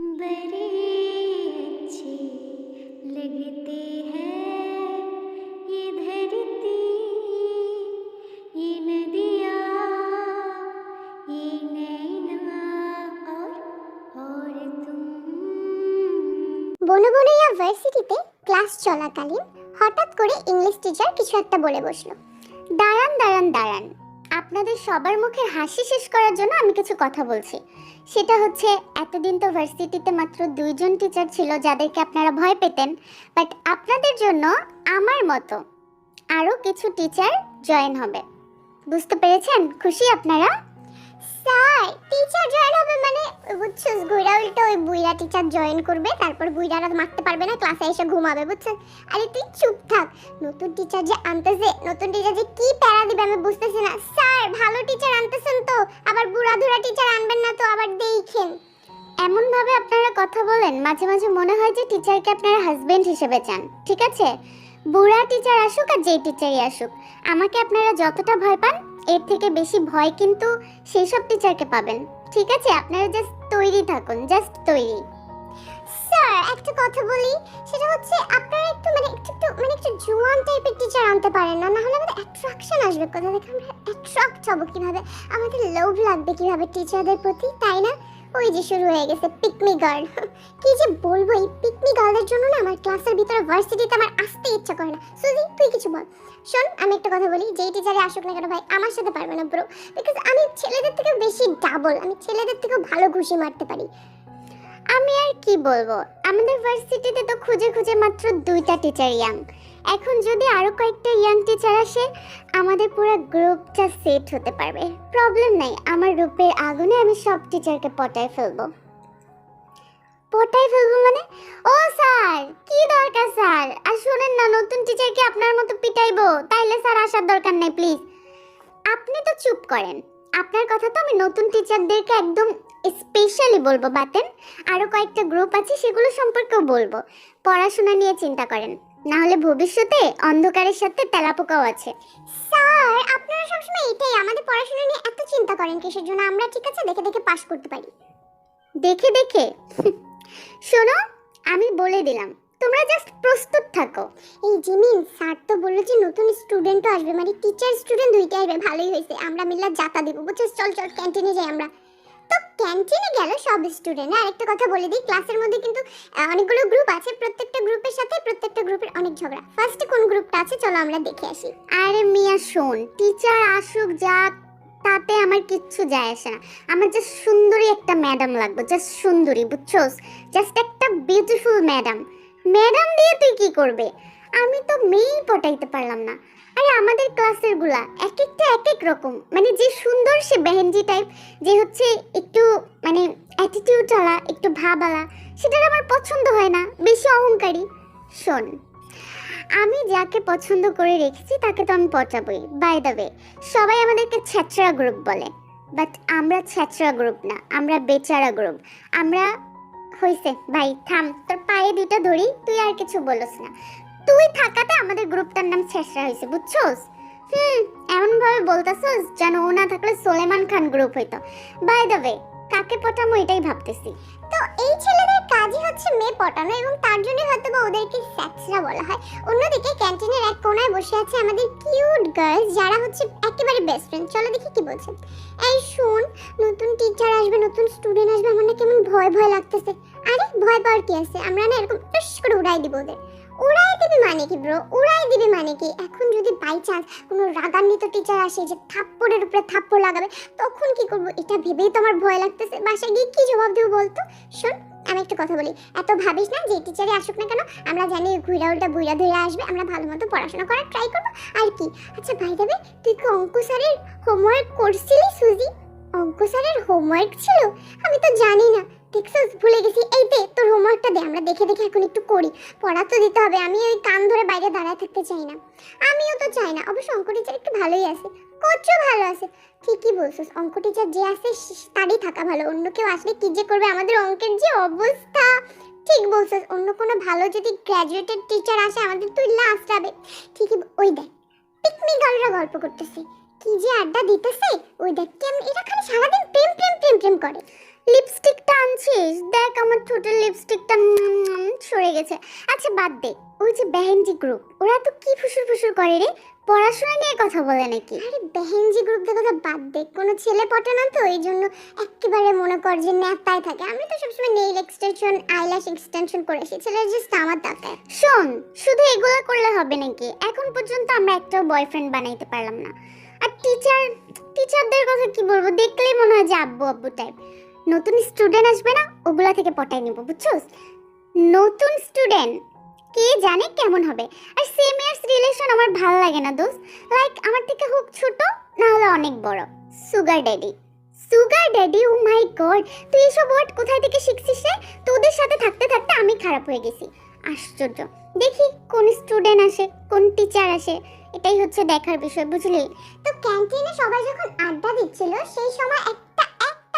बड़े अच्छे लगते हैं ये धरती, ये नदियाँ, ये नैना और तुम। বনে বনে ইউনিভার্সিটিতে ক্লাস চলাকালীন হঠাৎ করে ইংলিশ টিচার কিছু একটা বলে বসলো। দাঁড়ান দাঁড়ান দাঁড়ান, আপনাদের সবার মুখের হাসি শেষ করার জন্য আমি কিছু কথা বলছি। সেটা হচ্ছে, এতদিন তো ভার্সিটিতে মাত্র 2জন টিচার ছিল যাদেরকে আপনারা ভয় পেতেন, বাট আপনাদের জন্য আমার মতো আরও কিছু টিচার জয়েন হবে। বুঝতে পেরেছেন? খুশি আপনারা? স্যার, টিচার জয়েন হবে মানে বুঝছস, ঘুরা উল্টো ওই বুইরা টিচার জয়েন করবে, তারপর বুইরারা মারতে পারবে না, ক্লাসে এসে ঘুমাবে, বুঝছেন? আরে তুই চুপ থাক, নতুন টিচার যে আনতেছে, নতুন টিচার যে কি প্যারা দিবে আমি বুঝতেছি না। স্যার, ভালো টিচার আনতেছেন তো, আবার বুড়াধুরা টিচার আনবেন না তো, আবার দেখেন। এমন ভাবে আপনারা কথা বলেন, মাঝে মাঝে মনে হয় যে টিচারকে আপনারা হাজবেন্ড হিসেবে চান। ঠিক আছে, বুড়া টিচার আসুক আর যেই টিচারই আসুক, আমাকে আপনারা যতটা ভয় পান এর থেকে বেশি ভয় কিন্তু সেই সব টিচারকে পাবেন। ঠিক আছে, আপনারা জাস্ট তৈরি থাকুন, জাস্ট তৈরি। স্যার, একটা কথা বলি, সেটা হচ্ছে আপনারা একটু একটু জোয়ান টাইপের টিচার আনতে পারেন না? নাহলে আমাদের অ্যাট্রাকশন আসবে কোথা থেকে, আমরা অ্যাট্রাক্ট হবো কিভাবে, আমাদের লোভ লাগবে কিভাবে টিচারদের প্রতি, তাই না? ওই যে শুরু হয়ে গেছে পিকনি গার্ল। কি যে বলবো, এই পিকনি গার্লের জন্য না আমার ক্লাসের ভিতরে ভার্সিটিতে আমার আসতে ইচ্ছা করে না। সুজি, তুই কিছু বল। শোন, আমি একটা কথা বলি, যেই টিচারে আসুক না কেন ভাই, আমার সাথে পারবে না ব্রো, বিকজ আমি ছেলেদের থেকে বেশি ডাবল, আমি ছেলেদের থেকেও ভালো ঘুষি মারতে পারি। আমি আর কি বলবো, আমাদের ভার্সিটিতে তো খুঁজে খুঁজে মাত্র 2টা টিচার ইয়াং। এখন যদি আরো কয়েকটা ইয়াং টিচার আসে, আমাদের পুরো গ্রুপটা সেট হতে পারবে। প্রবলেম নাই, আমার রূপের আগুনে আমি সব টিচারকে পটায় ফেলবো। পটায় ফেলবো মানে? ও স্যার, কি দরকার স্যার? আর শুনেন না, নতুন টিচারকে আপনার মতো পিটাইবো? তাইলে স্যার আসার দরকার নেই প্লিজ। আপনি তো চুপ করেন, আপনার কথা তো আমি নতুন টিচারদেরকে একদম স্পেশালি বলবো। বাতেন, আরো কয়েকটা গ্রুপ আছে, সেগুলো সম্পর্কেও বলবো। পড়াশোনা নিয়ে চিন্তা করেন, না হলে ভবিষ্যতে অন্ধকারের সাথে তেলাপোকাও আছে। স্যার, আপনারা সবসময় এটাই, আমাদের পড়াশোনা নিয়ে এত চিন্তা করেন কিসের জন্য? আমরা ঠিক আছে দেখে দেখে পাশ করতে পারি। দেখে দেখে? শোনো, আমি বলে দিলাম, তোমরা জাস্ট প্রস্তুত থাকো। এই জিমিন, স্যার তো বললো যে নতুন স্টুডেন্টও আসবে, মানে টিচার স্টুডেন্ট দুইটাই আসবে। ভালোই হয়েছে, আমরা মিল্লা যাতা দিব, বুঝছিস? চল চল ক্যান্টিনে যাই আমরা। তো ক্যান্টিনে গেল সব স্টুডেন্ট। আর একটা কথা বলে দিই, ক্লাসের মধ্যে কিন্তু অনেকগুলো গ্রুপ আছে, প্রত্যেকটা গ্রুপের সাথে প্রত্যেকটা গ্রুপের অনেক ঝগড়া। ফার্স্টে কোন গ্রুপটা আছে চলো আমরা দেখে আসি। আরে মিয়া শোন, টিচার আসুক যাক তাতে আমার কিচ্ছু যায় আসে না, আমার জাস্ট সুন্দরী একটা ম্যাডাম লাগবে, জাস্ট সুন্দরী, বুঝছোস? জাস্ট একটা বিউটিফুল ম্যাডাম। ম্যাডাম দিয়ে তুই কি করবে? আমি তো মেয়েই পটাইতে পারলাম না। আরে আমাদের ক্লাসের গুলা এক একটা এক এক রকম, মানে যে সুন্দর সে বেহেনজি টাইপ, যে হচ্ছে একটু মানে অ্যাটিটিউড আলা, একটু ভাব আলা, সেটার আমার পছন্দ হয় না, বেশি অহংকারী। শোন, আমি যাকে পছন্দ করে রেখেছি তাকে তো আমি পটাবই। বাই দ্য ওয়ে, সবাই আমাদেরকে ছ্যাচরা গ্রুপ বলে, বাট আমরা ছ্যাচরা গ্রুপ না, আমরা বেচারা গ্রুপ। আমরা হইছে ভাই, থাম, তোর পায়ে দুটো ধরি, তুই আর কিছু বলস না। তুই থাকাতে আমাদের গ্রুপটার নাম ছ্যাচরা হয়েছে, বুঝছোস? এমন ভাবে বলতাছস যেন ও না থাকলে সোলেমান খান গ্রুপ হইতো। বাই দ্য ওয়ে, কাকে পটামো এটাই ভাবতেছি। তো এই ছেলেদের কাজই হচ্ছে মেয়ে পটানো, এবং তার জন্য হয়তো বা ওদেরকে ছ্যাচরা বলা হয়। অন্যদিকে ক্যান্টিনের এক কোনায় বসে আছে আমাদের কিউট গার্লস, যারা হচ্ছে একেবারে বেস্ট ফ্রেন্ড। চলো দেখি কি বলছে। এই শোন, নতুন টিচার আসবে, নতুন স্টুডেন্ট আসবে, আমার না কেমন ভয় ভয় লাগতেছে। আরে ভয় পাওয়ার কি আছে, আমরা না এরকম টুস করে উড়াই দিব ওদের। উড়াই দিবি মানে কি ব্রো? উড়াই দিবি মানে কি? এখন যদি বাই চান্স কোনো রাগান্বিত টিচার আসে যে থাপ্পড়ের উপরে থাপ্পড় লাগাবে, তখন কি করব এটা ভেবেই তো আমার ভয় লাগতেছে। বাসায় গিয়ে কি জবাব দেবো বলতো? শোন, আমি একটা কথা বলি, এত ভাবিস না, যে টিচারে আসুক না কেন আমরা জানি ঘুরা উল্টা বুইরা ধরে আসবে, আমরা ভালো মতো পড়াশোনা করার ট্রাই করবো আর কি। আচ্ছা ভাই দেবে, তুই কি অঙ্ক স্যারের হোমওয়ার্ক করছিলি সুজি? অঙ্ক স্যারের হোমওয়ার্ক ছিল? আমি তো জানি না, দেখছস ভুলে গেছি। এই দে তোর হোমওয়ার্কটা দে, আমরা দেখে দেখে এখন একটু করি। পড়া তো দিতে হবে, আমি ওই কান ধরে বাইরে দাঁড়ায় থাকতে চাই না। আমিও তো চাই না, অবশ্য অঙ্ক টিচার একটু ভালোই আছে, কোচও ভালো আছে। ঠিকই বলছিস, অঙ্ক টিচার যে আছে তারই থাকা ভালো, অন্য কেউ আসলে কি যে করবে, আমাদের অঙ্কের যে অবস্থা। ঠিক বলছিস, অন্য কোনো ভালো যদি গ্র্যাজুয়েটেড টিচার আসে আমাদের তুই লাস্ট হবে। ঠিকই, ওই দেখ পিকনিক গার্লরা গল্প করতেছে, কি যে আড্ডা দিতেছে। ওই দেখ কেমন, এরা খালি সারাদিন প্রেম প্রেম প্রেম প্রেম করে। লিপস্টিকটা আনছিস? দেখ আমার ঠোঁটের লিপস্টিকটা সরে গেছে। আচ্ছা বাদ দে, ওই যে বেহেনজি গ্রুপ, ওরা তো কি ফুসুর ফুসুর করে রে, পড়াশোনা নিয়ে কথা বলে নাকি? আরে বেহেনজি গ্রুপের কথা বাদ দে, কোনো ছেলে পটে না তো, এই জন্য একেবারে মনে কর যে ন্যাপায় থাকে। আমি তো সবসময় নেইল এক্সটেনশন আইল্যাশ এক্সটেনশন করে আসি, ছেলের জাস্ট আমার দেখায়। শোন, শুধু এগুলো করলে হবে নাকি? এখন পর্যন্ত আমরা একটাও বয়ফ্রেন্ড বানাইতে পারলাম না। আর টিচারদের কথা কি বলবো, দেখলেই মনে হয় যে আব্বু আব্বু টাইপ। নতুন স্টুডেন্ট আসবে না, ওগুলা থেকে পটাই নিব, বুঝছস? নতুন স্টুডেন্ট কে জানে কেমন হবে। আর সেম ইয়ার্স রিলেশন আমার ভালো লাগে না দোস্ত। লাইক আমার থেকে হোক ছোট, না হলে অনেক বড়। সুগার ড্যাডি, সুগার ড্যাডি, ও মাই গড, তুই এসব ওয়ার্ড কোথায় থেকে শিখছিস রে? তোদের সাথে থাকতে থাকতে আমি খারাপ হয়ে গেছি। আশ্চর্য। দেখি কোন স্টুডেন্ট আসে, কোন টিচার আসে, এটাই হচ্ছে দেখার বিষয়, বুঝলি? তো ক্যান্টিনে সবাই যখন আড্ডা দিচ্ছিল, সেই সময় একটা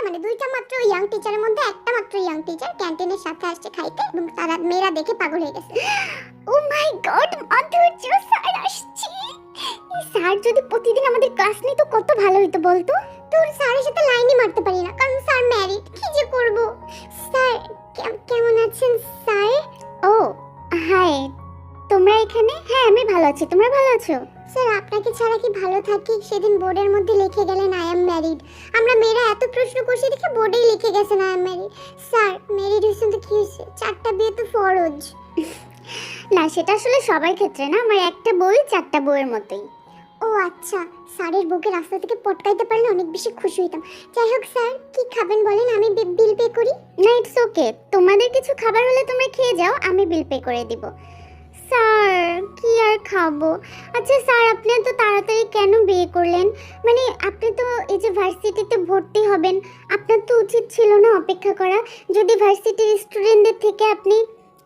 মানে দুইটা মাত্র ইয়াং টিচারের মধ্যে একটা মাত্র ইয়াং টিচার ক্যান্টিনের সাথে আসছে খাইতে, এবং তারা মেয়েরা দেখে পাগল হয়ে গেছে। ও মাই গড, মাধুর্য স্যার আসছে। এই স্যার যদি প্রতিদিন আমাদের ক্লাস নিত কত ভালো হতো বলতো। তোর স্যারের সাথে লাইনই মারতে পারি না, কারণ স্যার ম্যারিড। কি যে করব? স্যার কেমন আছেন স্যার? ও হাই, তোমরা এখানে? হ্যাঁ আমি ভালো আছি, তোমরা ভালো আছো? স্যার আপনাকে ছাড়া কি ভালো থাকি? সেদিন বোর্ডের মধ্যে লিখে গেলেন আই এম ম্যারিড। আমরা মেয়েরা এত প্রশ্ন করছি দেখে বোর্ডেই লিখে গেছেন I am married. Sir married হয়েছেন তো কি হয়েছে? 4টা বিয়ে তো ফরজ। না সেটা আসলে সবার ক্ষেত্রে না, আমার একটা বই 4টা বইয়ের মতোই। ও আচ্ছা, স্যারের বউকে রাস্তা থেকে পটকাইতে পারলে অনেক বেশি খুশি হইতাম। যাই হোক স্যার, কি খাবেন বলেন, আমি বিল পে করি। না ইটস ওকে, তোমাদের কিছু খাবার হলে তোমরা খেয়ে যাও, আমি বিল পে করে দিব। স্যার কি আর খাবো? আচ্ছা স্যার, আপনি তো তাড়াতাড়ি কেন বিয়ে করলেন? মানে আপনি তো এই যে ভার্সিটিতে ভর্তি হবেন, আপনার তো উচিত ছিল না অপেক্ষা করা? যদি ভার্সিটির স্টুডেন্টদের থেকে আপনি,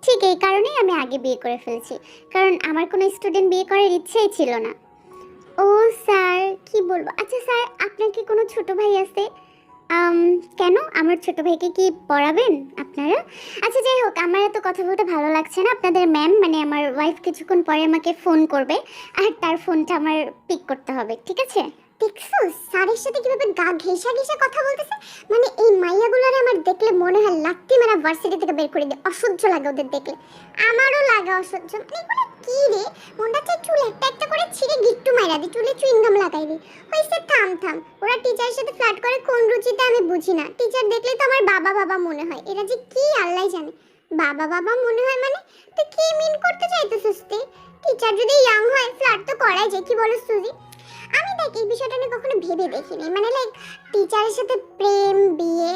ঠিক এই কারণেই আমি আগে বিয়ে করে ফেলেছি, কারণ আমার কোনো স্টুডেন্ট বিয়ে করার ইচ্ছেই ছিল না। ও স্যার কি বলবো। আচ্ছা স্যার, আপনার কি কোনো ছোট ভাই আছে? কেন, আমার ছোট ভাইকে কি পড়াবেন আপনারা? আচ্ছা যাই হোক, আমার এত কথা বলতে ভালো লাগছে না। আপনাদের ম্যাম মানে আমার ওয়াইফ কিছুক্ষণ পরে আমাকে ফোন করবে, আর তার ফোনটা আমার পিক করতে হবে, ঠিক আছে? দেখছো স্যারের সাথে কিভাবে গা ঘেঁষা ঘেঁষা কথা বলতেছে? মানে এই মাইয়াগুলোরে আমার দেখলে মনে হয় লাত্তি মারা ভার্সিটি থেকে বের করে দিই, অসহ্য লাগে ওদের দেখলে। আমারও লাগে অসহ্য। মানে এগুলো কি রে, মনটা চাই চুল একটা একটা করে ছিঁড়ে গিট্টু মাইরা দিই, চুলে চুইংগাম লাগাই দিই। হইছে থাম। ওরা টিচারের সাথে ফ্লার্ট করে কোন রুচিতে আমি বুঝি না। টিচার দেখলেই তো আমার বাবা বাবা মনে হয়। এরা যে কি আল্লাহ জানে। বাবা বাবা মনে হয় মানে তুই কি মিন করতে চাইতেছিস তুই? টিচার যদি ইয়াং হয় ফ্লার্ট তো করাই যায়, কি বলো সুজি? আমি দেখ এই বিষয়টা নিয়ে কখনো ভেবে দেখিনি, মানে লাইক টিচারের সাথে প্রেম বিয়ে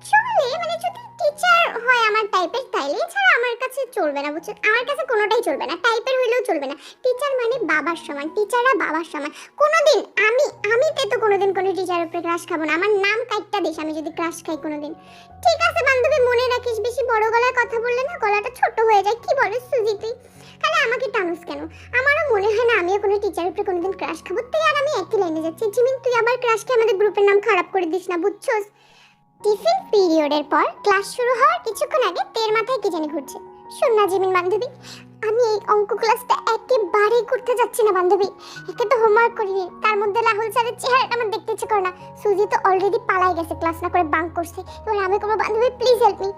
চলে, মানে যদি টিচার হয় আমার টাইপের তাইলে, এছাড়া আমার কাছে চলবে না, বুঝছেন? আমার কাছে কোনোটাই চলবে না, টাইপের হইলেও চলবে না। টিচার মানে বাবার সমান, টিচাররা বাবার সমান। কোনোদিন আমি তো কোনোদিন কোনো টিচারের উপরে ক্রাশ খাবো না। আমার নাম কাটটা দিস আমি যদি ক্রাশ খাই কোনোদিন। ঠিক আছে বান্ধবী, মনে রাখিস বেশি বড় গলায় কথা বললে না গলাটা ছোট হয়ে যায়। কি বলিস সুজি তুই? তাহলে আমাকে টানুস কেন? আমারও মনে হয় না আমিও কোনো টিচারের উপরে কোনোদিন ক্রাশ খাবো। তুই আর আমি একই লাইনে যাচ্ছি। জিমিন তুই আবার ক্রাশ খেয়ে আমাদের গ্রুপের নাম খারাপ করে দিস না, বুঝছস? টিফিন পিরিয়ডের পর ক্লাস শুরু হওয়ার কিছুক্ষণ আগে তের মাথায় কি জানি ঘুরছে। শোন না জিমিন বান্ধবী, আমি এই অঙ্ক ক্লাসটা একেবারেই করতে যাচ্ছি না বান্ধবী। একে তো হোমওয়ার্ক করিনি, তার মধ্যে রাহুল স্যারের চেহারাটা আমার দেখতে ইচ্ছে করে না। সুজি তো অলরেডি পালাই গেছে, ক্লাস না করে বাঙ্ক করছে। এবার আমি করবো বান্ধবী, প্লিজ হেল্প মি।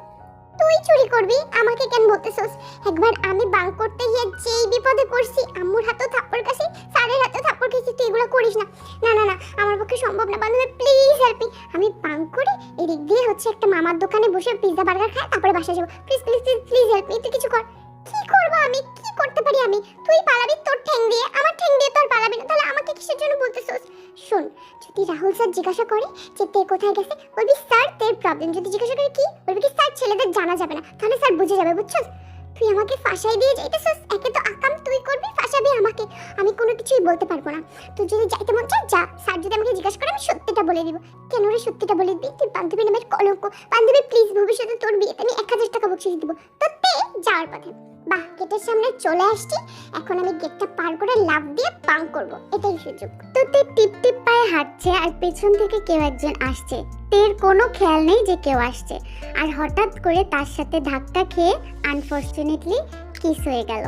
তুই চুরি করবি, আমাকে কেন বলতেছস? একবার আমি বাঙ্ক করতে গিয়ে যেই বিপদে পড়ছি, আম্মুর হাতেও থাপ্পড় খাইছি, স্যারের হাতেও থাপ্পড় খাইছি। তুই এগুলো করিস না। না আমার পক্ষে সম্ভব না বান্ধবী, প্লিজ হেল্প মি। আমি বাঙ্ক করে এদিক দিয়ে হচ্ছে একটা মামার দোকানে বসে পিৎজা বার্গার খাই, তারপরে বাসায় যাবো। Please help me. তুই কিছু কর। কি করবো আমি? কি করতে পারি আমি? তুই পালাবি তোর ঠ্যাং দিয়ে, আমার ঠ্যাং দিয়ে তো আর পালাবি না। তাহলে আমাকে কিসের জন্য বলতেছস? শোন, যদি রাহুল স্যার জিজ্ঞাসা করে যে তে কোথায় গেছে, বলবি স্যার তের প্রবলেম। যদি জিজ্ঞাসা করে কি, বলবি কি স্যার ছেলেদের জানা যাবে না, তাহলে স্যার বুঝে যাবে, বুঝছস? তুই আমাকে ফাঁসাই দিয়ে যাইতেছস। একে তো আকাম তুই করবি, ফাঁসাবি আমাকে। আমি কোনো কিছুই বলতে পারবো না। তুই যদি যাইতে মন চায় যা, স্যার যদি আমাকে জিজ্ঞাসা করে আমি সত্যিটা বলে দিব। কেন রে সত্যিটা বলে দিবি? তুই বান্ধবী নামের কলঙ্ক। বান্ধবী প্লিজ, ভবিষ্যতে তোর বিয়েতে আমি 1000 টাকা বকশিশ দিব। তো তে যাওয়ার পথে বাহ, গেটের সামনে চলে আসছি। এখন আমি গেটটা পার করে লাফ দিয়ে বাঙ্ক করব, এটাই সুযোগ। তো তে টিপ পায়ে হাঁটছে, আর পেছন থেকে কেউ একজন আসছে। তের কোনো খেয়াল নেই যে কেউ আসছে, আর হঠাৎ করে তার সাথে ধাক্কা খেয়ে আনফরচুনেটলি কিস হয়ে গেল।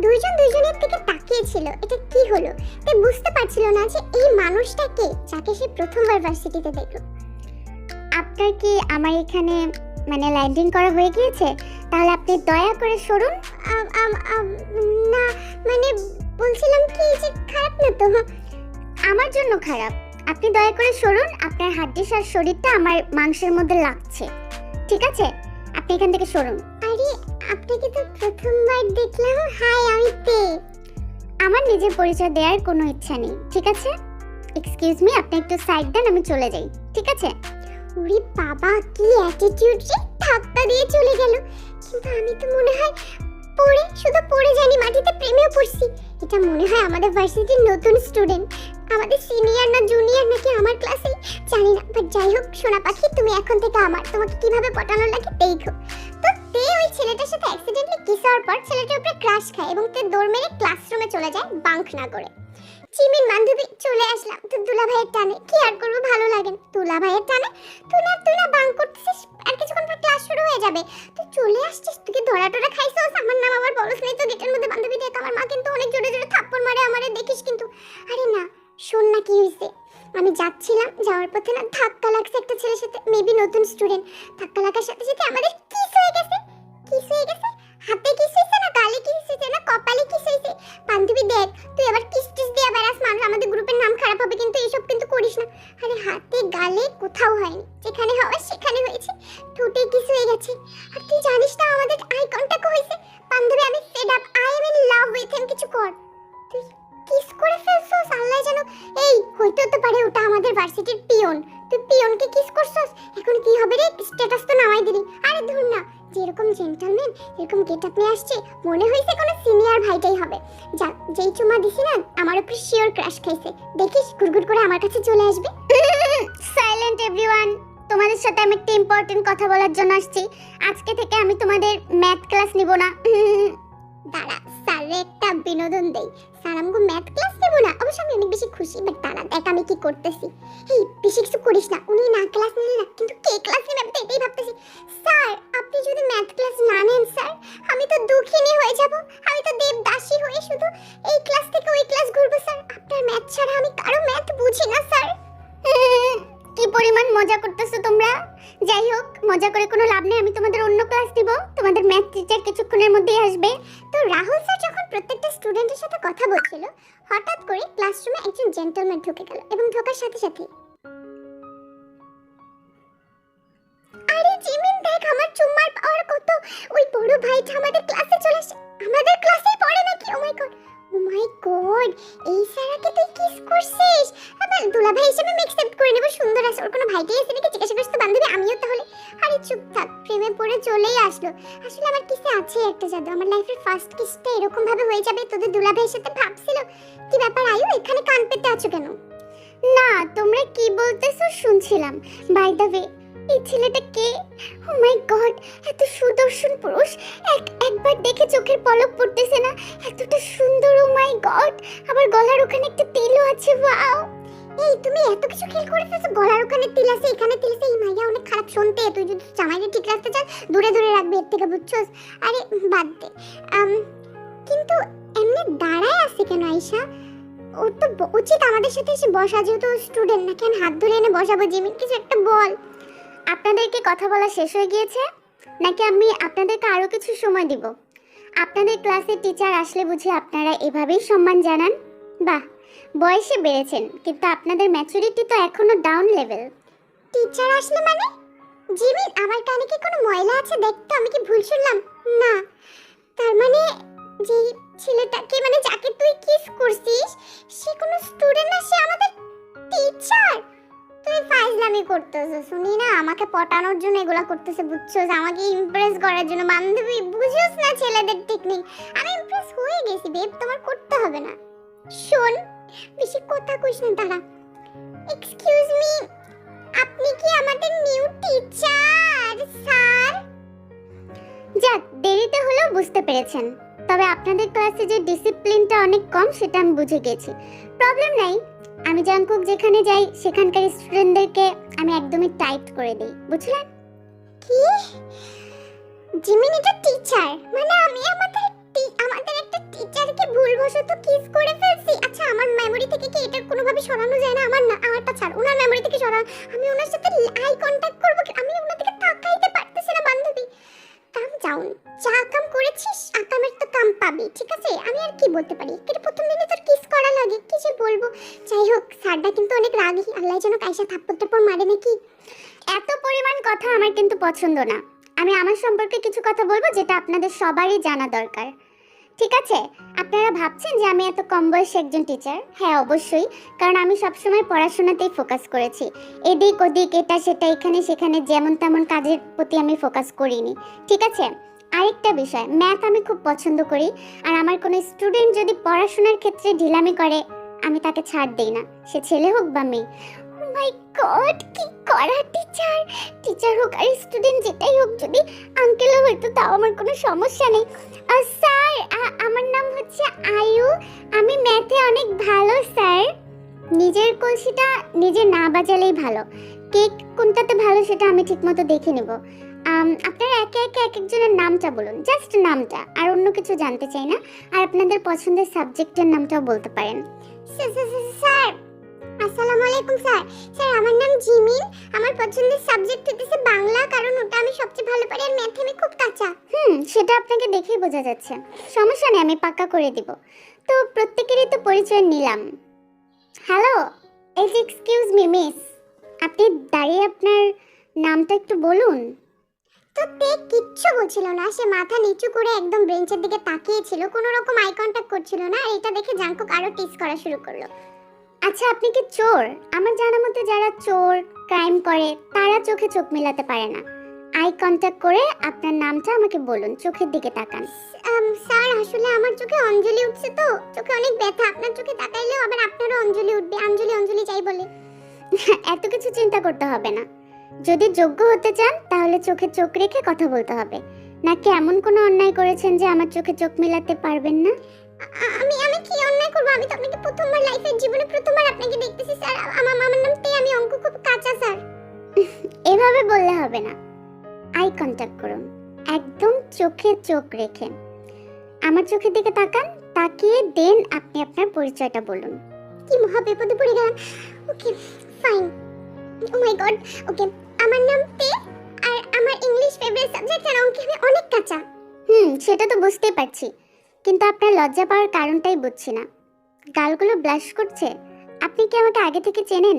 দুইজন দুইজনের দিকে তাকিয়েছিল। এটা কি হলো? তে বুঝতে পারছিল না যে এই মানুষটা কে, যাকে সে প্রথমবার ভার্সিটিতে দেখলো। আপনার কি আমার এখানে মানে ল্যান্ডিং করা হয়ে গিয়েছে? তাহলে আপনি দয়া করে সরুন। না মানে বলছিলাম কি যে খারাপ না তো? আমার জন্য খারাপ। আপনি দয়া করে সরুন, আপনার হাড্ডিস আর শরীরটা আমার মাংসের মধ্যে লাগছে। ঠিক আছে, আপনি এখান থেকে সরুন। আরে আপনাকে তো প্রথমবার দেখলাম। হাই, আমি তে। আমার নিজের পরিচয় দেওয়ার কোনো ইচ্ছা নেই, ঠিক আছে? এক্সকিউজ মি, আপনি একটু সাইড দেন, আমি চলে যাই, ঠিক আছে? ওরে বাবা, কি অ্যাটিটিউড রে! ধাক্কা দিয়ে চলে গেল। কিন্তু আমি তো মনে হয় শুধু পড়ে জানি, মাটিতে প্রেমেও পড়ছি। এটা মনে হয় আমাদের ভার্সিটির নতুন স্টুডেন্ট, আমাদের সিনিয়র না জুনিয়র নাকি আমার ক্লাসে জানি না। বাট যাই হোক সোনা পাখি, তুমি এখন থেকে আমার। তোমাকে কিভাবে পটানো লাগে দেখো। তো তে ওই ছেলেটার সাথে অ্যাক্সিডেন্টলি কিস হওয়ার পর ছেলেটার উপরে ক্রাশ খায় এবং তে দৌড় মেরে ক্লাসরুমে চলে যায় বাঙ্ক না করে। চিমিন বান্ধবী চলে আসলাম তো দুলা ভাইয়ের টানে। কি আর করবো, ভালো লাগে না। দুলা ভাইয়ের টানে তুই না বাঙ্ক করতেছিস, আর কিছুক্ষণ পর ক্লাস শুরু হয়ে যাবে। তুই চলে আসছিস, তুই কি ধরা টরা খাইছিস? আমার নাম আবার বলস নাই তো গেটের মধ্যে বান্ধবী দেখ। আমার মা কিন্তু অনেক জোরে জোরে থাপ্পড় মারে আমারে, দেখিস কিন্তু। আরে না, শোন না কি হয়েছে। আমি যাচ্ছিলাম, যাওয়ার পথে না ধাক্কা লাগছে একটা ছেলের সাথে, মেবি নতুন স্টুডেন্ট। ধাক্কা লাগার সাথে সাথে আমাদের কিস হয়ে গেছে। হাতে কিস হয়েছে না, গালে কিস হয়েছে না, কপালে কিস হয়েছে। বান্ধবী দেখ, তুই আবার কিস টিস দিয়ে বেড়াস, মানুষ আমাদের গ্রুপের নাম খারাপ হবে কিন্তু, এসব কিন্তু করিস না। আরে হাতে গালে কোথাও হয়নি, যেখানে হওয়ার সেখানে হয়েছে। ঠোঁটে কিস হয়ে গেছে। আর তুই জানিস না আমাদের আই কন্টাক্ট হয়েছে। বান্ধবী আমি fed up, I am in love with him. কিছু কর, তুই কিস করে ফেলছস, আল্লাহ জানো। এই হইতে তো পারে ওটা আমাদের ভার্সিটির পিয়ন। তুই পিয়নকে কিস করছস, এখন কি হবে রে? স্ট্যাটাস তো নামাই দিলি। আরে ধুর না, যেরকম জেন্টলম্যান এরকম গেটআপ নিয়ে আসছে, মনে হইছে কোনো সিনিয়র ভাইটাই হবে। যা, যেই চুমা দিছি না, আমার উপরে শিওর ক্রাশ খাইছে। দেখিস গুড়গুড় করে আমার কাছে চলে আসবে। সাইলেন্ট এভরিওয়ান, তোমাদের সাথে আমি একটা ইম্পর্টেন্ট কথা বলার জন্য আসছি। আজকে থেকে আমি তোমাদের ম্যাথ ক্লাস নিব না। দাঁড়া, স্যারের একটা বিনোদন দেই। স্যার আমাকে ম্যাথ ক্লাস নেবো না, অবশ্য আমি অনেক বেশি খুশি। বাট দাঁড়া, দেখ আমি কি করতেছি। এই বেশি কিছু করিস না, উনি না ক্লাস নিলে না, কিন্তু কে ক্লাস নেবে আমি তো এটাই ভাবতেছি। স্যার আপনি যদি ম্যাথ ক্লাস না নেন স্যার, আমি তো দুঃখিনী হয়ে যাব। আমি তো দেবদাসী হয়ে শুধু এই ক্লাস থেকে ওই ক্লাস ঘুরবো স্যার। আপনার ম্যাথ ছাড়া আমি কারো ম্যাথ বুঝি না স্যার। কি পরিমাণ মজা করতেছো তোমরা! যাই হোক, মজা করে কোনো লাভ নেই। আমি তোমাদের অন্য ক্লাস দিব, তোমাদের ম্যাথ টিচার কিছুক্ষণের মধ্যেই আসবে। তো রাহুল স্যার যখন প্রত্যেকটা স্টুডেন্টের সাথে কথা বলছিল, হঠাৎ করে ক্লাসরুমে একজন জেন্টলম্যান ঢুকে গেল এবং ঢোকার সাথে সাথে, আরে জিমিন দেখ, আমার চুম্মার পাওয়ার কত! ওই বড় ভাইটা আমাদের ক্লাসে চলে আসে। আমাদের ক্লাসেই পড়ে নাকি? ও মাই গড, ও মাই গড, এই সারাকে তুই কিস করছিস? আবার দুলা ভাই হিসেবে আমি অ্যাকসেপ্ট করে নেব, সুন্দর আছে। ওর কোনো ভাইটাই আছে নাকি জিজ্ঞাসা করছিস তো বান্ধবী? আমিও তাহলে। আরে চুপ থাক, প্রেমে পড়ে চলেই আসলো। আসলে আমার কিসে আছে একটা জাদু, আমার লাইফের ফার্স্ট কিসটা এরকম ভাবে হয়ে যাবে। তোদের দুলা ভাইয়ের সাথে ভাবছিল। কি ব্যাপার আয়ু, এখানে কান পেতে আছো কেন? না, তোমরা কি বলতেছো শুনছিলাম। বাই দ্য ওয়ে, এই ছেলেটা কে? ও মাই গড, এত সুদর্শন পুরুষ, একবার দেখে চোখের পলক পড়তেছে না, এতটা সুন্দর। ও মাই গড, আবার গলার ওখানে একটা তিলও আছে। ওয়াও, এই তুমি এত কিছু খেল করে ফেলছো। গলার ওখানে তিল আছে, এখানে তিল আছে। এই মাইয়া অনেক খারাপ শুনতে। তুই যদি জামাইকে ঠিক রাখতে চাস দূরে দূরে রাখবি এর থেকে, বুঝছস? আরে বাদ দে। কিন্তু এমনি দাঁড়ায় আছে কেন আয়শা? ওর তো উচিত আমাদের সাথে এসে বসা, যেহেতু স্টুডেন্ট। নাকি আমি হাত ধরে এনে বসাবো? জিমিন কিছু একটা বল। আপনাদেরকে কথা বলা শেষ হয়ে গিয়েছে নাকি আমি আপনাদেরকে আরো কিছু সময় দিব? আপনাদের ক্লাসে টিচার আসলে বুঝি আপনারা এভাবেই সম্মান জানান? বাহ, বয়সে বেড়েছেন কিন্তু আপনাদের ম্যাচুরিটি তো এখনো ডাউন লেভেল। টিচার আসলে মানে? জিমিন, আমার কানে কি কোনো ময়লা আছে দেখতো? আমি কি ভুল শুনলাম? না, তার মানে যে ছেলেটাকে, মানে যাকে তুই কিস করছিস, সে কোনো স্টুডেন্ট না, সে আমাদের টিচার। তুই ফাইজলামি করতেছিস, শুনি না, আমাকে পটানোর জন্য এগুলা করতেছে, বুঝছস? আমাকে ইমপ্রেস করার জন্য। বান্ধবী বুঝছস না ছেলেদের টেকনিক। আমি ইমপ্রেস হয়ে গেছি বেব, তোমার করতে হবে না। শোন, বেশি কথা কইস না। দাঁড়া, এক্সকিউজ মি, আপনি কি আমাদের নিউ টিচার স্যার? যাক, দেরিতে হলেও বুঝতে পেরেছেন। তবে আপনাদের ক্লাসে যে ডিসিপ্লিনটা অনেক কম সেটা আমি বুঝে গেছি। প্রবলেম নাই, আমি জাংকুক যেখানে যাই সেখানকার স্টুডেন্টদেরকে আমি একদমই টাইট করে দেই, বুঝলেন? কি জিমিন, এটা টিচার মানে আমি আমাদের একটা টিচারকে ভুলবশত কিস করে ফেলছি? আচ্ছা, আমার মেমরি থেকে কি এটা কোনোভাবে সরানো যায় না? আমারটা ছাড়, ওনার মেমরি থেকে সরানো। আমি ওনার সাথে আই কন্টাক্ট করব কি? পারি, ঠিক আছে? আমি আর কি বলতে পারি? কিন্তু প্রথম দিনে তোর কিস করা লাগে, কি যে বলবো। যাই হোক, স্যারটা কিন্তু অনেক রাগী, আল্লাহ যেন কাইসা থাপ্পড় টাপ্পড় মারে নাকি। এত পরিমাণ কথা আমার কিন্তু পছন্দ না। আমি আমার সম্পর্কে কিছু কথা বলবো যেটা আপনাদের সবারই জানা দরকার, ঠিক আছে? আপনারা ভাবছেন যে আমি এত কম বয়সী একজন টিচার? হ্যাঁ, অবশ্যই, কারণ আমি সবসময় পড়াশোনাতেই ফোকাস করেছি। এদিক ওদিক, এটা সেটা, এখানে সেখানে যেমন তেমন কাজের প্রতি আমি ফোকাস করিনি, ঠিক আছে? আরেকটা বিষয়, ম্যাথ আমি খুব পছন্দ করি, আর আমার কোনো স্টুডেন্ট যদি পড়াশোনার ক্ষেত্রে ঢিলামি করে আমি তাকে ছাড় দেই না, সে ছেলে হোক বা মেয়ে। ও মাই গড, কি করা টিচার! টিচার হোক আর স্টুডেন্ট যেটাই হোক, যদি আঙ্কেলও হয়তো তাও আমার কোনো সমস্যা নেই। স্যার, আমার নাম হচ্ছে আয়ু, আমি ম্যাথে অনেক ভালো স্যার। নিজের কলসিটা নিজে না বাজালেই ভালো। কেক কোনটাতে ভালো সেটা আমি ঠিকমতো দেখে নেব। আপনারা একে একে এক একজনের নামটা বলুন, জাস্ট নামটা, আর অন্য কিছু জানতে চাই না। আর আপনাদের পছন্দের সাবজেক্টের নামটাও বলতে পারেন। স্যার, আসসালামু আলাইকুম স্যার। স্যার, আমার নাম জিমিন, আমার পছন্দের সাবজেক্ট হচ্ছে বাংলা, কারণ ওটা আমি সবচেয়ে ভালো পারি, আর ম্যাথে আমি খুব কাঁচা। সেটা আপনাকে দেখেই বোঝা যাচ্ছে। সমস্যা নেই, আমি পাক্কা করে দিব। তো প্রত্যেকেরই তো পরিচয় নিলাম। হ্যালো, এই যে এক্সকিউজ মি মিস, আপনি দাঁড়িয়ে আপনার নামটা একটু বলুন। তো তে কিচ্ছু বলছিল না, সে মাথা নিচু করে একদম বেঞ্চের দিকে তাকিয়েছিল, কোনো রকম আই কন্টাক্ট করছিল না। আর এটা দেখে জাঙ্কুক আরো টিস করা শুরু করলো। আচ্ছা, আপনি কি চোর? আমার জানা মতে যারা চোর, ক্রাইম করে, তারা চোখে চোখ মেলাতে পারে না। আই কন্টাক্ট করে আপনার নামটা আমাকে বলুন, চোখের দিকে তাকান। স্যার, আসলে আমার চোখে অঞ্জলি উঠছে, তো চোখে অনেক ব্যথা। আপনার চোখে তাকাইলেও আবার আপনারও অঞ্জলি উঠবে। অঞ্জলি অঞ্জলি যাই বলে। এত কিছু চিন্তা করতে হবে না। যদি যোগ্য হতে চান তাহলে চোখে চোখ রেখে কথা বলতে হবে। নাকি এমন কোনো অন্যায় করেছেন যে আমার চোখে চোখ মেলাতে পারবেন না? আমি আমি কি অন্যায় করব? আমি তো আপনাকে প্রথমবার লাইফের জীবনে প্রথমবার আপনাকে দেখতেছি স্যার। আমার নাম তে, আমি অঙ্ক খুব কাঁচা স্যার। এভাবে বললে হবে না, আই কন্টাক্ট করুন, একদম চোখে চোখ রেখে। আমার চোখের দিকে তাকান, তাকিয়ে দেন আপনি আপনার পরিচয়টা বলুন। কি মহা বিপদে পড়ে গেলাম। ওকে, ফাইন। ও মাই গড। ওকে, আমার নাম তে, আর আমার ইংলিশ ফেভারিট সাবজেক্ট আর অঙ্কে আমি অনেক কাঁচা। সেটা তো বুঝতেই পারছি, কিন্তু আপনার লজ্জা পাওয়ার কারণটাই বুঝছি না। গালগুলো ব্লাশ করছে। আপনি কি আমাকে আগে থেকে চেনেন?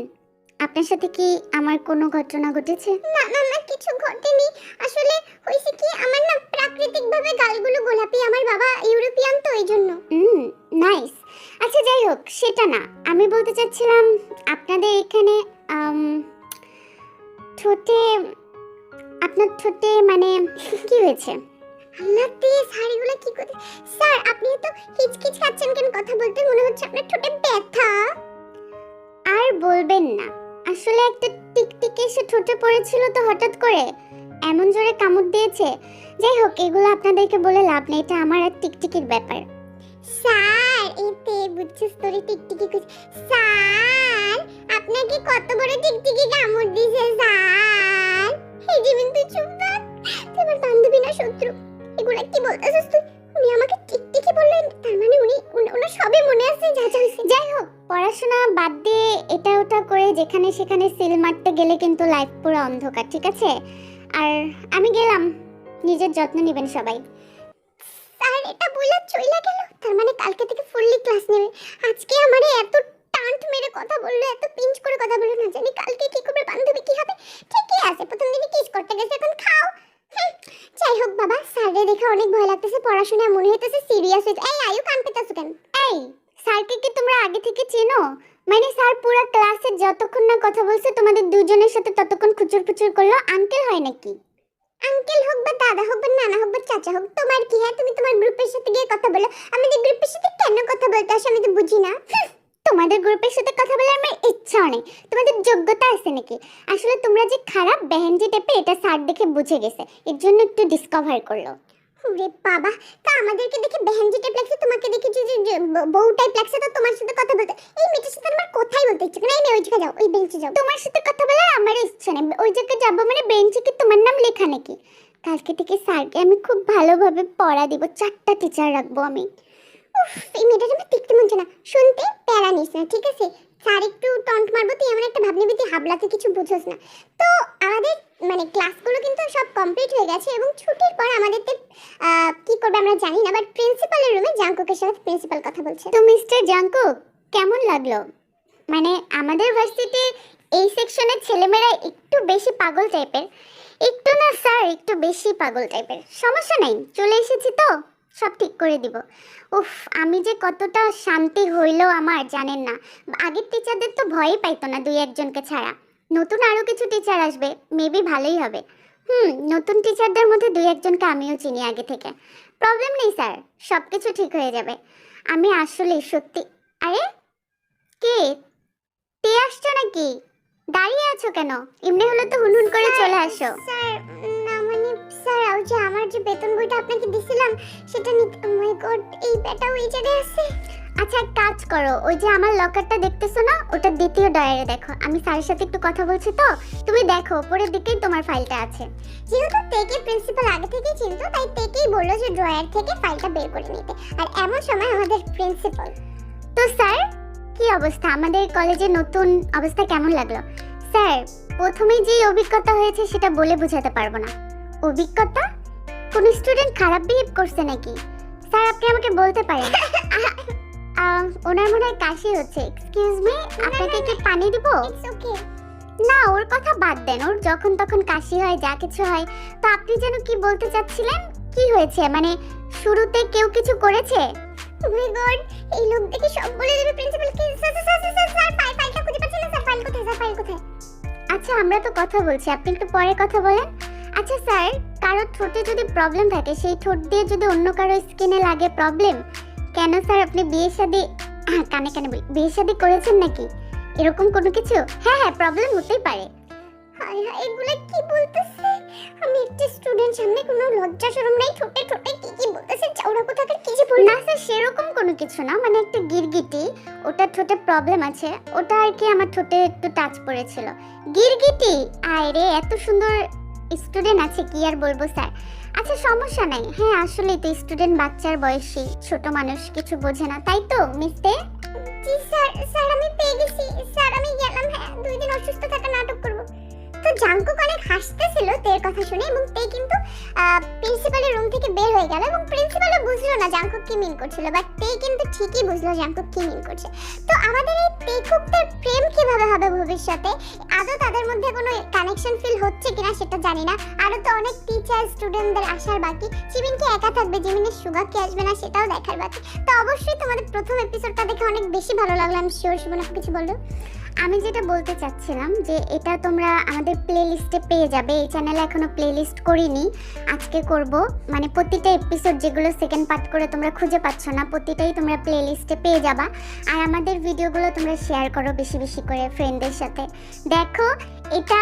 আপনার সাথে কি আমার কোনো ঘটনা ঘটেছে? না না না, কিছু ঘটেনি। আসলে হইছে কি, আমার না প্রাকৃতিকভাবে গালগুলো গোলাপি, আমার বাবা ইউরোপিয়ান তো এই জন্য। নাইস। আচ্ছা, যাই হোক, সেটা না, আমি বলতে চাচ্ছিলাম আপনাদের এখানে ঠোঁটে, আপনার ঠোঁটে মানে কি হয়েছে? আল্লাহ তে, স্যার এগুলো কি করে? স্যার, আপনি তো হিচকিচ খাচ্ছেন কেন? কথা বলতে মনে হচ্ছে আপনার ঠোঁটে ব্যথা। আর বলবেন না, আসলে একটা টিকটিকি এসে ঠোঁটে পড়েছিল তো হঠাৎ করে, এমন জোরে কামড় দিয়েছে। যাই হোক, এগুলো আপনাদেরকে বলে লাভ নেই, এটা আমার আর টিকটিকির ব্যাপার। স্যার, এতে বুঝছিস তোরে টিকটিকি কইছে। স্যার, আপনাকে কত বড় টিকটিকি কামড় দিয়েছে স্যার? এই জিমিন, তুই চুপ থাক, তুই আমার বান্ধবী না শত্রু। এগুলা কি বলতেছিস তুই? উনি আমাকে টিকটিকি বললেন, তার মানে উনি সবই মনে আছে যা যা। যাই হোক, পড়াশোনা বাদ দিয়ে এটা ওটা করে যেখানে সেখানে সিল মারতে গেলে কিন্তু লাইফ পুরো অন্ধকার, ঠিক আছে? আর আমি গেলাম, নিজের যত্ন নেবেন সবাই। স্যার, এটা বলে চইলা গেল, তার মানে কালকে থেকে ফুললি ক্লাস নেবে। আজকে আমারে এত টান্ট মেরে কথা বললো, এত পিঞ্চ করে কথা বললো, না জানি কালকে কি করবে, বান্ধবী কি হবে। ঠিকই আছে, প্রথম দিনে কিস করতে গেছে, এখন খাও। যাই হোক বাবা, স্যাররে দেখে অনেক ভয় লাগতেছে, পড়াশোনায় মনে হইতেছে সিরিয়াস হইতে। এই আয়ু, কান পেতাছো কেন? এই, স্যারকে কি তোমরা আগে থেকে চেনো? মানে স্যার পুরো ক্লাসে যতক্ষণ না কথা বলছে তোমাদের দুজনের সাথে ততক্ষণ খুচুর খুচুর করলো। আঙ্কেল হয় নাকি? আঙ্কেল হোক বা দাদা হোক বা নানা হোক বা চাচা হোক, তোমার কি? হ্যাঁ, তুমি তোমার গ্রুপের সাথে গিয়ে কথা বলো। আমাদের গ্রুপের সাথে কেন কথা বলতে আসো আমি তো বুঝি না। তোমাদের গ্রুপের সাথে কথা বলার আমার ইচ্ছা নেই। তোমাদের যোগ্যতা আছে নাকি? আসলে তোমরা যে খারাপ বেহেনজি টাইপে, এটা স্যার দেখে বুঝে গেছে, এর জন্য একটু ডিসকভার করলো। ওরে বাবা, তা আমাদেরকে দেখে বেহেনজি টাইপ লাগছে, তোমাকে দেখে যে বউ টাইপ লাগছে, তো তোমার সাথে কথা বলতে, এই মেয়েটার সাথে আমার কথাই বলতে ইচ্ছে করে। এই ওই জায়গায় যাও, ওই বেঞ্চে যাও। তোমার সাথে কথা বলার আমার ইচ্ছা নেই। ওই জায়গায় যাবো মানে বেঞ্চে কি তোমার নাম লেখা নাকি? কালকে থেকে স্যারকে আমি খুব ভালোভাবে পড়া দিব, 4টা টিচার রাখবো আমি। উফ, এই মেয়েটা আমার দেখতে মন চায় না, শুনতে প্যারা নিস না, ঠিক আছে? স্যার একটু টন্ট মারবো, তুই এমন একটা ভাবনিবি তুই হাবলা, তুই কিছু বুঝোস না। তো আমাদের মানে ক্লাসগুলো কিন্তু সব কমপ্লিট হয়ে গেছে এবং ছুটির পর আমাদেরকে কি করবে আমরা জানি না, বাট প্রিন্সিপালের রুমে জাঙ্কুকের সাথে প্রিন্সিপাল কথা বলছে। তো মিস্টার জাঙ্কুক, কেমন লাগলো? মানে আমাদের ভার্সিটি এই সেকশনের ছেলেমেয়েরা একটু বেশি পাগল টাইপের। একটু না স্যার, একটু বেশি পাগল টাইপের। সমস্যা নেই, চলে এসেছি তো সব ঠিক করে দিব। উফ, আমি যে কতটা শান্তি হইলো আমার জানেন না। আগের টিচারদের তো ভয়ই পাইতো না, দুই একজনকে ছাড়া। নতুন আরও কিছু টিচার আসবে, মেবি ভালোই হবে। নতুন টিচারদের মধ্যে দুই একজনকে আমিও চিনি আগে থেকে। প্রবলেম নেই স্যার, সব কিছু ঠিক হয়ে যাবে। আমি আসলে সত্যি। আরে কে? তে আসছো নাকি? দাঁড়িয়ে আছো কেন? এমনি হলে তো হুনহুন করে চলে আসো। স্যার না মানে স্যার, ওই যে আমার যে বেতন বইটা আপনাকে দিছিলাম সেটা নিতে। ও মাই গড, এই ব্যাটা ওই জায়গায় আছে। আচ্ছা এক কাজ করো, ওই যে আমার লকারটা দেখতেছো না, ওটা দ্বিতীয় ডয়ারে দেখো। আমি স্যারের সাথে একটু কথা বলছি তো, তুমি দেখো উপরের দিকেই তোমার ফাইলটা আছে। যেহেতু তেকে প্রিন্সিপাল আগে থেকেই চিনতো, তাই তেকেই বললো যে ড্রয়ার থেকে ফাইলটা বের করে নিতে। আর এমন সময় আমাদের প্রিন্সিপাল। তো স্যার কি অবস্থা? আমাদের কলেজে নতুন অবস্থা কেমন লাগলো? স্যার প্রথমেই যে অভিজ্ঞতা হয়েছে সেটা বলে বোঝাতে পারবো না। অভিজ্ঞতা? কোন স্টুডেন্ট খারাপ বিহেভ করছে নাকি? স্যার আপনি আমাকে বলতে পারেন। ওনার মনে হয় কাশি হচ্ছে। এক্সকিউজ মি, আপনাকে কি পানি দিব? না ওর কথা বাদ দেন, ওর যখন তখন কাশি হয়, যা কিছু হয়। তো আপনি যেন কি বলতে চাচ্ছিলেন? কি হয়েছে? মানে শুরুতে কেউ কিছু করেছে? ও মাই গড, এই লোক দেখে সব বলে দেবে প্রিন্সিপালকে। স্যার ফাইলটা খুঁজে পাচ্ছি না স্যার, ফাইল কোথায় স্যার, ফাইল কোথায়? আচ্ছা আমরা তো কথা বলছি, আপনি একটু পরে কথা বলেন। আচ্ছা স্যার, কারো ঠোঁটে যদি প্রবলেম থাকে, সেই ঠোঁট দিয়ে যদি অন্য কারো স্কিনে লাগে প্রবলেম, কেন স্যার আপনি বিয়ে শাদী কানে কানে বিয়ে শাদী করেছেন নাকি? এরকম কোনো কিছু? হ্যাঁ হ্যাঁ, প্রবলেম হতেই পারে। হায় হায়, এগুলা কি বলতেছে? আমি একটা স্টুডেন্ট, সামনে কোনো লজ্জা শরম নাই, ঠোঁটে ঠোঁটে কি কি বলতেছে, চাউড়া কোথাকার কি যে বল। না স্যার সেরকম কোনো কিছু না, মানে একটা গিরগিটি, ওটা ঠোঁটে প্রবলেম আছে, ওটা আর কি আমার ঠোঁটে একটু টাচ পড়েছিল। গিরগিটি? আরে এত সুন্দর স্টুডেন্ট আছে, কি আর বলবো স্যার। আচ্ছা সমস্যা নাই। হ্যাঁ আসলেই তো স্টুডেন্ট, বাচ্চার বয়সী, ছোট মানুষ, কিছু বোঝে না, তাই তো মিস্তে? জি স্যার। স্যার আমি পেয়ে গেছি স্যার, আমি গেলাম। হ্যাঁ 2 দিন অসুস্থ থাকা নাটক করব। তো জাঙ্কুক অনেক হাসতেছিল তের কথা শুনে, এবং তে কিন্তু প্রিন্সিপালের রুম থেকে বের হয়ে গেল, এবং প্রিন্সিপালও বুঝলো না জাঙ্কুক কি মিন করছিল, বাট তে কিন্তু ঠিকই বুঝলো জাঙ্কুক কি মিন করছে। তো আমাদের এই তেকুকদের প্রেম কিভাবে হবে ভবিষ্যতে? আদৌ তাদের মধ্যে কোনো কানেকশন ফিল হচ্ছে কিনা সেটা জানি না। আরো তো অনেক টিচার স্টুডেন্টদের আসার বাকি। জিমিন কি একা থাকবে, জিমিনের সুগা কি আসবে না সেটাও দেখার বাকি। তো অবশ্যই তোমাদের প্রথম এপিসোডটা দেখে অনেক বেশি ভালো লাগলো। আমি শিওর শুভ কিছু বললো। আমি যেটা বলতে চাচ্ছিলাম যে এটা তোমরা আমাদের প্লে লিস্টে পেয়ে যাবে। এই চ্যানেলে এখনো প্লে লিস্ট করিনি, আজকে করব। মানে প্রতিটা এপিসোড যেগুলো সেকেন্ড পার্ট করে তোমরা খুঁজে পাচ্ছ না, প্রতিটাই তোমরা প্লে লিস্টে পেয়ে যাবা। আর আমাদের ভিডিওগুলো তোমরা শেয়ার করো বেশি বেশি করে ফ্রেন্ডদের সাথে। দেখো এটা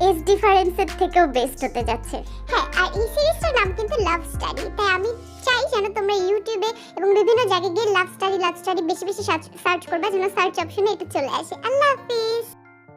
এজ ডিফারেন্সের থেকেও বেস্ট হতে যাচ্ছে। হ্যাঁ, আর এই সিরিজটার নাম কিন্তু লাভ স্টাডি। তাই আমি চাই যেন তোমরা ইউটিউবে এবং বিভিন্ন জায়গায় গিয়ে লাভ স্টাডি বেশি বেশি সার্চ করবে, যেন সার্চ অপশনে এটা চলে আসে। আল্লাহ হাফিজ।